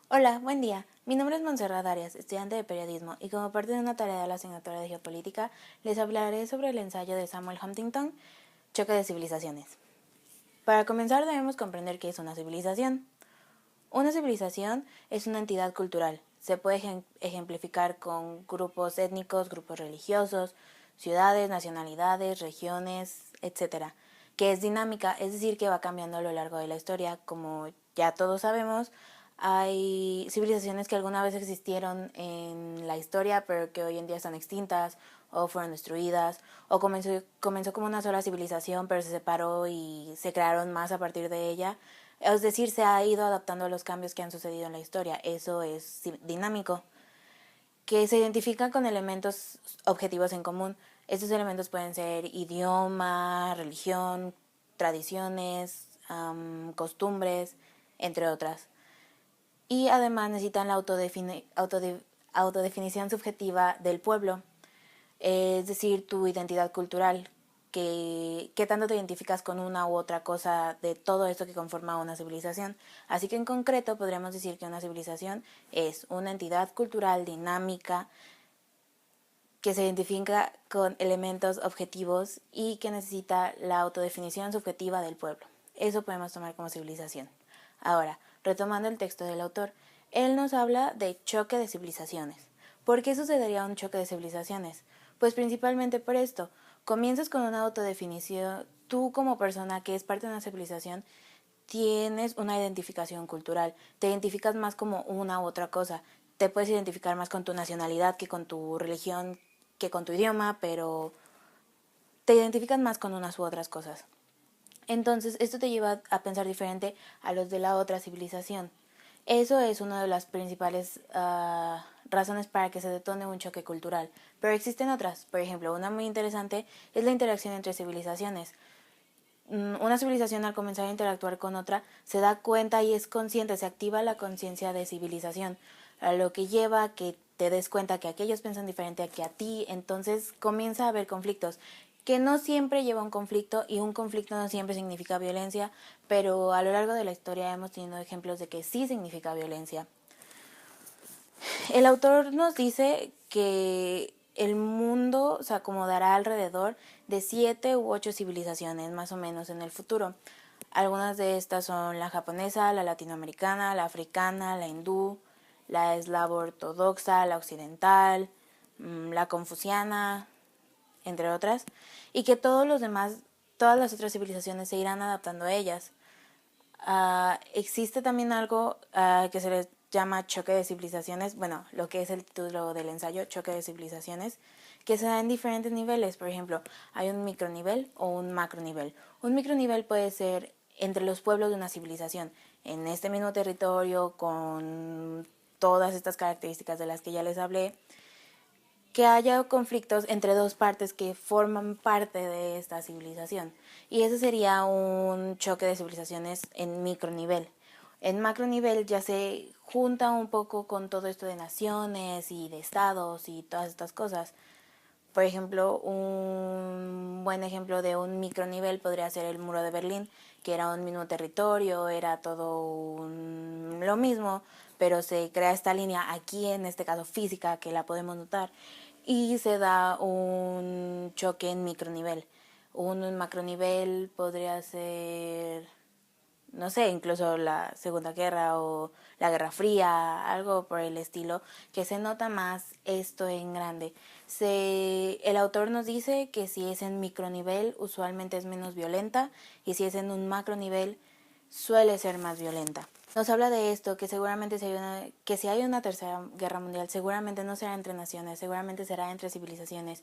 Hola, buen día. Mi nombre es Montserrat Arias, estudiante de periodismo, y como parte de una tarea de la asignatura de geopolítica, les hablaré sobre el ensayo de Samuel Huntington, Choque de civilizaciones. Para comenzar debemos comprender qué es una civilización. Una civilización es una entidad cultural. Se puede ejemplificar con grupos étnicos, grupos religiosos, ciudades, nacionalidades, regiones, etc. Que es dinámica, es decir, que va cambiando a lo largo de la historia. Como ya todos sabemos, hay civilizaciones que alguna vez existieron en la historia, pero que hoy en día están extintas o fueron destruidas, o comenzó como una sola civilización, pero se separó y se crearon más a partir de ella. Es decir, se ha ido adaptando a los cambios que han sucedido en la historia. Eso es dinámico. Que se identifican con elementos objetivos en común. Estos elementos pueden ser idioma, religión, tradiciones, costumbres, entre otras. Y además necesitan la autodefinición subjetiva del pueblo, es decir, tu identidad cultural, que tanto te identificas con una u otra cosa de todo esto que conforma una civilización. Así que en concreto podríamos decir que una civilización es una entidad cultural dinámica que se identifica con elementos objetivos y que necesita la autodefinición subjetiva del pueblo. Eso podemos tomar como civilización. Ahora, retomando el texto del autor, él nos habla de choque de civilizaciones. ¿Por qué sucedería un choque de civilizaciones? Pues principalmente por esto. Comienzas con una autodefinición. Tú como persona que es parte de una civilización tienes una identificación cultural. Te identificas más como una u otra cosa. Te puedes identificar más con tu nacionalidad que con tu religión, que con tu idioma, pero te identificas más con unas u otras cosas. Entonces, esto te lleva a pensar diferente a los de la otra civilización. Eso es una de las principales razones para que se detone un choque cultural. Pero existen otras. Por ejemplo, una muy interesante es la interacción entre civilizaciones. Una civilización al comenzar a interactuar con otra se da cuenta y es consciente, se activa la conciencia de civilización, a lo que lleva a que te des cuenta que aquellos piensan diferente a que a ti, entonces comienza a haber conflictos, que no siempre lleva a un conflicto y un conflicto no siempre significa violencia, pero a lo largo de la historia hemos tenido ejemplos de que sí significa violencia. El autor nos dice que el mundo se acomodará alrededor de 7 u 8 civilizaciones más o menos en el futuro. Algunas de estas son la japonesa, la latinoamericana, la africana, la hindú, la eslavo ortodoxa, la occidental, la confuciana, entre otras, y que todas las otras civilizaciones se irán adaptando a ellas. Existe también algo que se les llama choque de civilizaciones, bueno, lo que es el título del ensayo, choque de civilizaciones, que se da en diferentes niveles. Por ejemplo, hay un micronivel o un macronivel. Un micronivel puede ser entre los pueblos de una civilización, en este mismo territorio, con todas estas características de las que ya les hablé, que haya conflictos entre dos partes que forman parte de esta civilización. Y ese sería un choque de civilizaciones en micronivel. En macronivel ya se junta un poco con todo esto de naciones y de estados y todas estas cosas. Por ejemplo, un buen ejemplo de un micronivel podría ser el muro de Berlín, que era un mismo territorio, era lo mismo, pero se crea esta línea aquí, en este caso física, que la podemos notar, y se da un choque en micronivel. Un macronivel podría ser, no sé, incluso la Segunda Guerra o la Guerra Fría, algo por el estilo, que se nota más esto en grande. El autor nos dice que si es en micronivel usualmente es menos violenta y si es en un macronivel suele ser más violenta. Nos habla de esto, que seguramente que si hay una tercera guerra mundial, seguramente no será entre naciones, seguramente será entre civilizaciones